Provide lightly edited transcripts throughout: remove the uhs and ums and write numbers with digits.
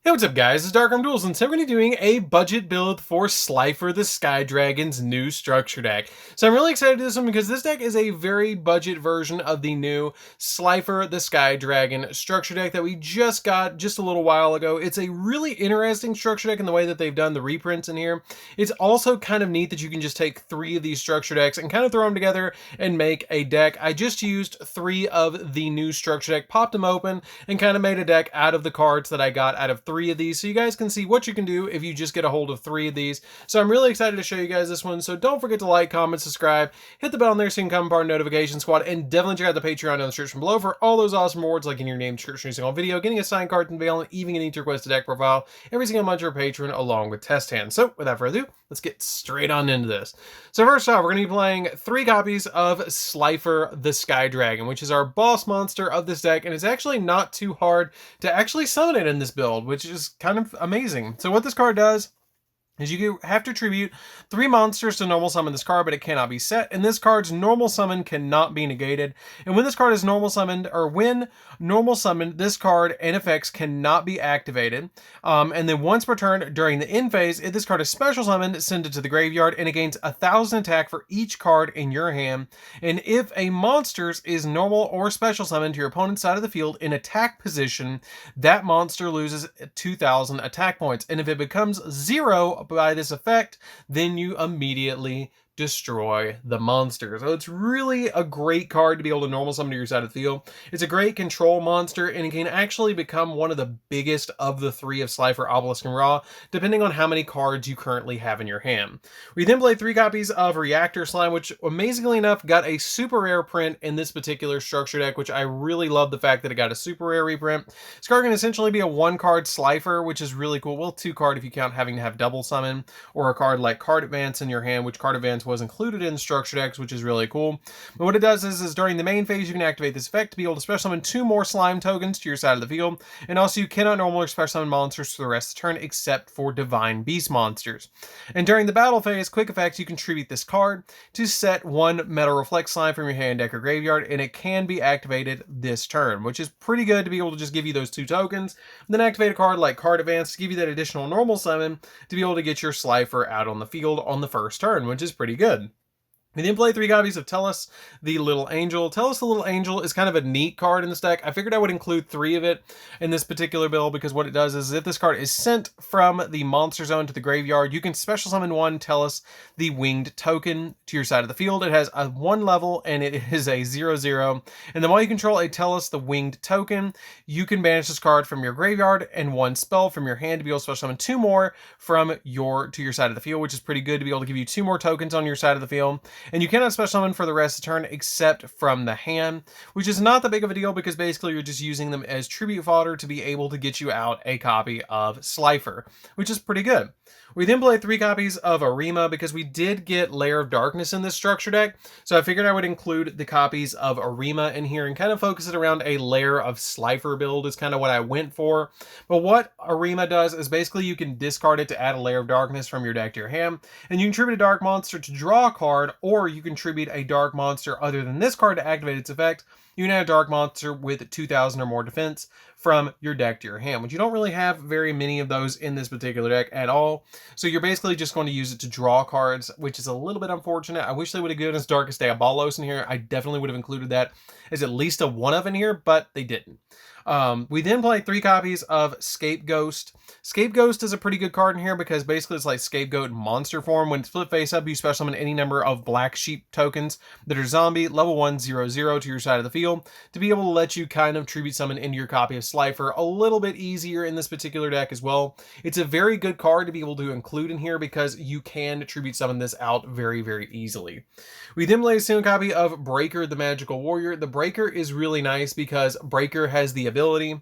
Hey, what's up guys, it's DarkArmedDuelist, and today we're going to be doing a budget build for Slifer the Sky Dragon's new structure deck. So I'm really excited to do this one because this deck is a very budget version of the new Slifer the Sky Dragon structure deck that we just got just a little while ago. It's a really interesting structure deck in the way that they've done the reprints in here. It's also kind of neat that you can just take 3 of these structure decks and kind of throw them together and make a deck. I just used 3 of the new structure deck, popped them open, and kind of made a deck out of the cards that I got out of 3 of these, so you guys can see what you can do if you just get a hold of 3 of these. So I'm really excited to show you guys this one, so don't forget to like, comment, subscribe, hit the bell on there so you can come part of notification squad, and definitely check out the Patreon in the description below for all those awesome rewards like in your name, description, single video, getting a signed card and veil, and even getting to request a deck profile every single month for Patreon along with test hands. So without further ado, let's get straight on into this. So first off, we're going to be playing 3 copies of Slifer the Sky Dragon, which is our boss monster of this deck, and it's actually not too hard to actually summon it in this build, which is kind of amazing. So what this card does is you have to tribute 3 monsters to normal summon this card, but it cannot be set, and this card's normal summon cannot be negated. And when this card is normal summoned, or when normal summoned, this card and effects cannot be activated. And then once per turn during the end phase, if this card is special summoned, send it to the graveyard, and it gains 1,000 attack for each card in your hand. And if a monster is normal or special summoned to your opponent's side of the field in attack position, that monster loses 2,000 attack points. And if it becomes 0 by this effect, then you immediately destroy the monster. So it's really a great card to be able to normal summon to your side of the field. It's a great control monster, and it can actually become one of the biggest of the 3 of Slifer, Obelisk, and Ra, depending on how many cards you currently have in your hand. We then play 3 copies of Reactor Slime, which amazingly enough got a super rare print in this particular structure deck, which I really love the fact that it got a super rare reprint. This card can essentially be a 1-card Slifer, which is really cool. Well, 2-card if you count having to have double summon, or a card like Card Advance in your hand, which Card Advance was included in structure decks, which is really cool. But what it does is during the main phase, you can activate this effect to be able to special summon 2 more slime tokens to your side of the field, and also you cannot normal or special summon monsters for the rest of the turn except for divine beast monsters. And during the battle phase, quick effects, you can tribute this card to set 1 metal reflect slime from your hand, deck, or graveyard, and it can be activated this turn, which is pretty good to be able to just give you those 2 tokens, and then activate a card like Card Advance to give you that additional normal summon to be able to get your Slifer out on the field on the first turn, which is pretty good. We then play 3 copies of Tellus the Little Angel. Tellus the Little Angel is kind of a neat card in this deck. I figured I would include 3 of it in this particular build because what it does is if this card is sent from the monster zone to the graveyard, you can special summon 1 Tellus the Winged Token to your side of the field. It has a 1 level and it is a 0/0. And then while you control a Tellus the Winged Token, you can banish this card from your graveyard and 1 spell from your hand to be able to special summon 2 more from to your side of the field, which is pretty good to be able to give you 2 more tokens on your side of the field. And you cannot special summon for the rest of the turn except from the hand, which is not that big of a deal because basically you're just using them as tribute fodder to be able to get you out a copy of Slifer, which is pretty good. We then play 3 copies of Arima because we did get Lair of Darkness in this structure deck, so I figured I would include the copies of Arima in here and kind of focus it around a Lair of Slifer build is kind of what I went for. But what Arima does is basically you can discard it to add a Lair of Darkness from your deck to your hand, and you can tribute a dark monster to draw a card, or you can tribute a dark monster other than this card to activate its effect. You can add a dark monster with 2,000 or more defense from your deck to your hand, which you don't really have very many of those in this particular deck at all. So you're basically just going to use it to draw cards, which is a little bit unfortunate. I wish they would have given us Darkest Diabolos in here. I definitely would have included that as at least a 1 of in here, but they didn't. We then play 3 copies of Scapegoat. Scapegoat is a pretty good card in here because basically it's like Scapegoat in monster form. When it's flip face up, you special summon any number of black sheep tokens that are zombie, level 1/0/0 to your side of the field to be able to let you kind of tribute summon into your copy of Slifer a little bit easier in this particular deck as well. It's a very good card to be able to include in here because you can tribute summon this out very, very easily. We then play a single copy of Breaker the Magical Warrior. The Breaker is really nice because Breaker has the ability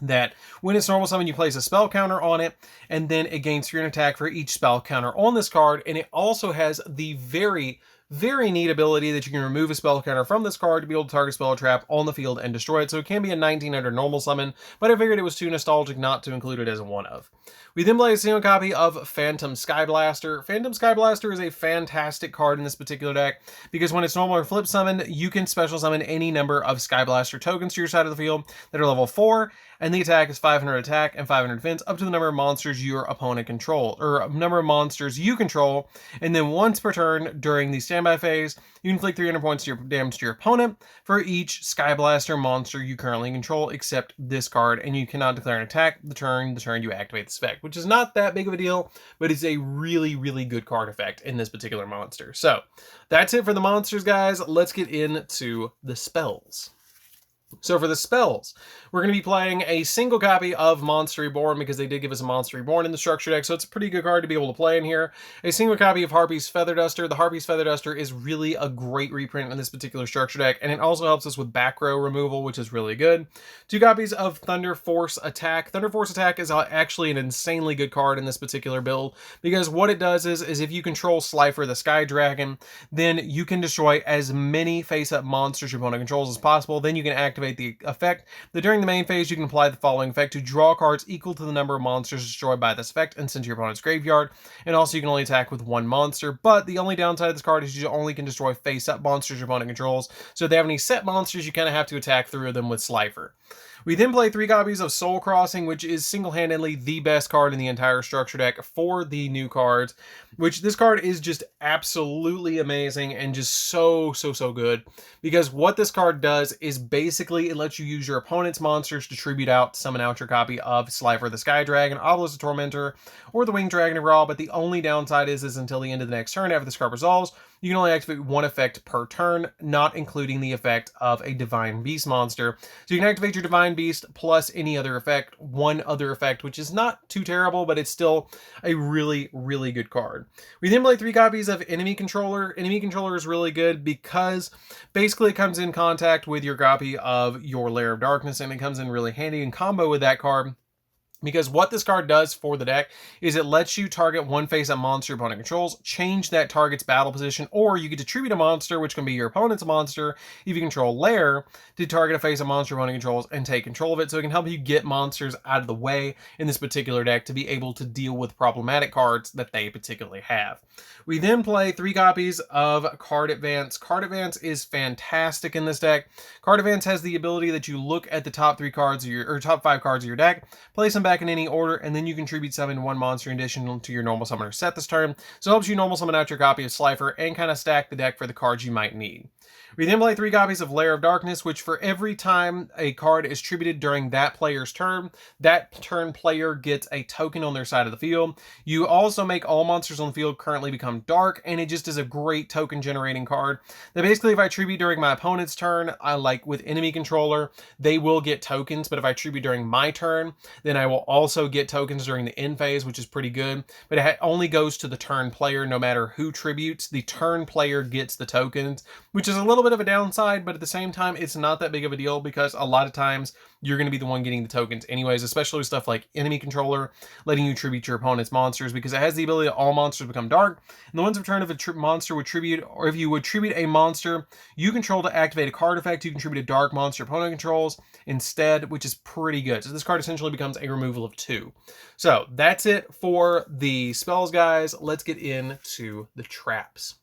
that when it's normal summon, you place a spell counter on it, and then it gains 300 attack for each spell counter on this card, and it also has the very, very neat ability that you can remove a spell counter from this card to be able to target spell or trap on the field and destroy it. So it can be a 1900 normal summon, but I figured it was too nostalgic not to include it as a one of. We then play a single copy of Phantom Skyblaster. Phantom Skyblaster is a fantastic card in this particular deck because when it's normal or flip summoned, you can special summon any number of Skyblaster tokens to your side of the field that are level 4, and the attack is 500 attack and 500 defense up to the number of monsters your opponent control, or number of monsters you control, and then once per turn during the standby phase, you inflict 300 points of damage to your opponent for each Skyblaster monster you currently control, except this card, and you cannot declare an attack the turn you activate this effect, which is not that big of a deal, but it's a really, really good card effect in this particular monster. So that's it for the monsters, guys. Let's get into the spells. So for the spells, we're going to be playing a single copy of Monster Reborn because they did give us a Monster Reborn in the structure deck, so it's a pretty good card to be able to play in here. A single copy of Harpy's Feather Duster. The Harpy's Feather Duster is really a great reprint in this particular structure deck, and it also helps us with back row removal, which is really good. 2 copies of Thunder Force Attack. Thunder Force Attack is actually an insanely good card in this particular build because what it does is if you control Slifer the Sky Dragon, then you can destroy as many face-up monsters your opponent controls as possible. Then you can activate the effect that during the main phase you can apply the following effect to draw cards equal to the number of monsters destroyed by this effect and send to your opponent's graveyard. And also you can only attack with 1 monster, but the only downside of this card is you only can destroy face-up monsters your opponent controls. So if they have any set monsters, you kind of have to attack through them with Slifer. We then play 3 copies of Soul Crossing, which is single-handedly the best card in the entire structure deck for the new cards, which this card is just absolutely amazing and just so good, because what this card does is basically it lets you use your opponent's monsters to tribute out, summon out your copy of Slifer the Sky Dragon, Obelisk the Tormentor, or the Winged Dragon of Raw, but the only downside is until the end of the next turn after this card resolves, you can only activate 1 effect per turn, not including the effect of a Divine Beast monster. So you can activate your Divine Beast plus any other effect, 1 other effect, which is not too terrible, but it's still a really, really good card. We then play 3 copies of Enemy Controller. Enemy Controller is really good because basically it comes in contact with your copy of your Lair of Darkness, and it comes in really handy in combo with that card. Because what this card does for the deck is it lets you target 1 face-up monster your opponent controls, change that target's battle position, or you get to tribute a monster, which can be your opponent's monster, if you control Lair, to target a face-up monster your opponent controls and take control of it. So it can help you get monsters out of the way in this particular deck to be able to deal with problematic cards that they particularly have. We then play 3 copies of Card Advance. Card Advance is fantastic in this deck. Card Advance has the ability that you look at the top 3 cards of your, or top 5 cards of your deck, place them back in any order, and then you contribute summon 1 monster in addition to your normal summoner set this turn. So it helps you normal summon out your copy of Slifer and kind of stack the deck for the cards you might need. We then play 3 copies of Lair of Darkness, which for every time a card is tributed during that player's turn, that turn player gets a token on their side of the field. You also make all monsters on the field currently become dark, and it just is a great token generating card. That basically if I tribute during my opponent's turn, like with Enemy Controller, they will get tokens, but if I tribute during my turn, then I will also get tokens during the end phase, which is pretty good. But it only goes to the turn player no matter who tributes. The turn player gets the tokens, which is a little bit of a downside, but at the same time it's not that big of a deal because a lot of times you're going to be the one getting the tokens anyways, especially with stuff like Enemy Controller letting you tribute your opponent's monsters, because it has the ability that all monsters become dark, and the ones of turn if a monster would tribute, or if you would tribute a monster you control to activate a card effect, you can tribute a dark monster opponent controls instead, which is pretty good. So this card essentially becomes a removal of 2. So that's it for the spells, guys. Let's get into the traps.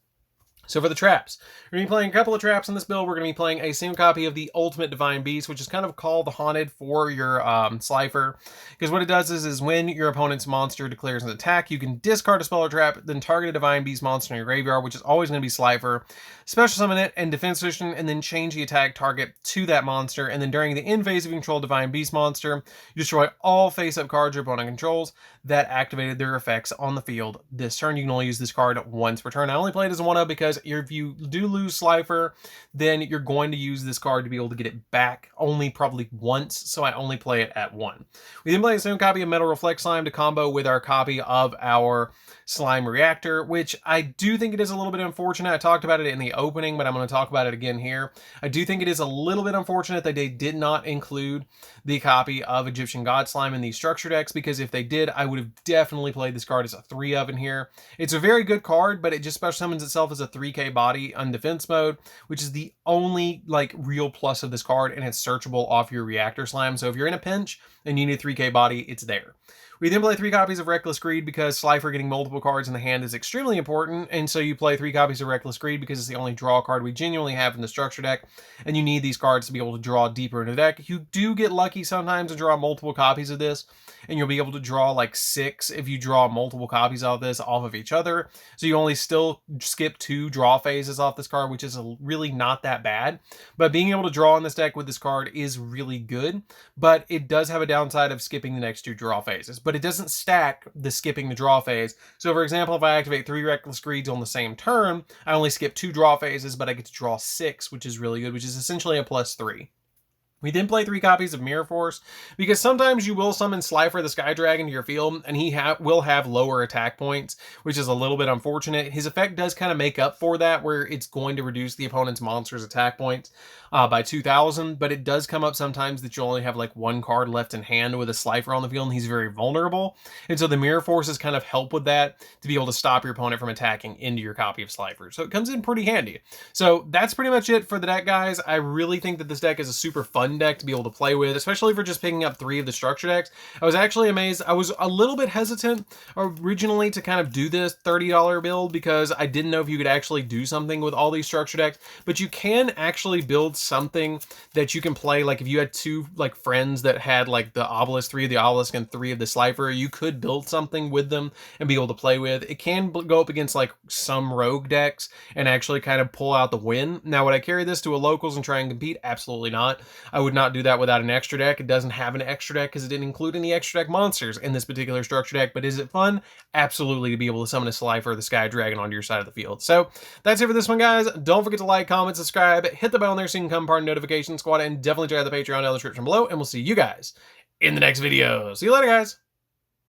So for the traps, we're going to be playing a couple of traps in this build. We're going to be playing a single copy of the Ultimate Divine Beast, which is kind of called the Haunted for your Slifer. Because what it does is when your opponent's monster declares an attack, you can discard a spell or trap, then target a Divine Beast monster in your graveyard, which is always going to be Slifer. Special summon it and defense position, and then change the attack target to that monster. And then during the end phase, if you control Divine Beast monster, you destroy all face-up cards your opponent controls that activated their effects on the field this turn. You can only use this card once per turn. I only play it as a 1-of because if you do lose Slifer, then you're going to use this card to be able to get it back only probably once, so I only play it at 1. We then play a second copy of Metal Reflect Slime to combo with our copy of our Slime Reactor, which I do think it is a little bit unfortunate. I talked about it in the opening, but I'm going to talk about it again here. I do think it is a little bit unfortunate that they did not include the copy of Egyptian God Slime in these structure decks, because if they did, I would have definitely played this card as a 3-of in here. It's a very good card, but it just special summons itself as a 3k body on defense mode, which is the only like real plus of this card, and it's searchable off your reactor slam. So if you're in a pinch and you need 3k body, it's there. We then play 3 copies of Reckless Greed because Slifer getting multiple cards in the hand is extremely important, and so you play 3 copies of Reckless Greed because it's the only draw card we genuinely have in the structure deck, and you need these cards to be able to draw deeper into the deck. You do get lucky sometimes to draw multiple copies of this, and you'll be able to draw like 6 if you draw multiple copies of this off of each other, so you only still skip 2 draw phases off this card, which is really not that bad. But being able to draw in this deck with this card is really good, but it does have a downside of skipping the next 2 draw phases. But it doesn't stack the skipping the draw phase. So for example, if I activate 3 Reckless Greeds on the same turn, I only skip 2 draw phases, but I get to draw 6, which is really good, which is essentially a +3. We then play 3 copies of Mirror Force, because sometimes you will summon Slifer the Sky Dragon to your field, and he will have lower attack points, which is a little bit unfortunate. His effect does kind of make up for that, where it's going to reduce the opponent's monster's attack points by 2,000, but it does come up sometimes that you only have like 1 card left in hand with a Slifer on the field, and he's very vulnerable. And so the Mirror Forces kind of help with that, to be able to stop your opponent from attacking into your copy of Slifer. So it comes in pretty handy. So that's pretty much it for the deck, guys. I really think that this deck is a super fun deck to be able to play with, especially for just picking up 3 of the structure decks. I was actually amazed. I was a little bit hesitant originally to kind of do this $30 build because I didn't know if you could actually do something with all these structure decks, but you can actually build something that you can play. Like if you had 2 like friends that had like the Obelisk, 3 of the Obelisk and 3 of the Slifer, you could build something with them and be able to play with. It can go up against like some rogue decks and actually kind of pull out the win. Now, would I carry this to a locals and try and compete? Absolutely not. I would not do that without an extra deck. It doesn't have an extra deck because it didn't include any extra deck monsters in this particular structure deck, but is it fun? Absolutely, to be able to summon a Slifer the Sky Dragon onto your side of the field. So that's it for this one, guys. Don't forget to like, comment, subscribe, hit the bell on there so you can come part of the notification squad, and definitely check out the Patreon down in the description below, and we'll see you guys in the next video. See you later, guys.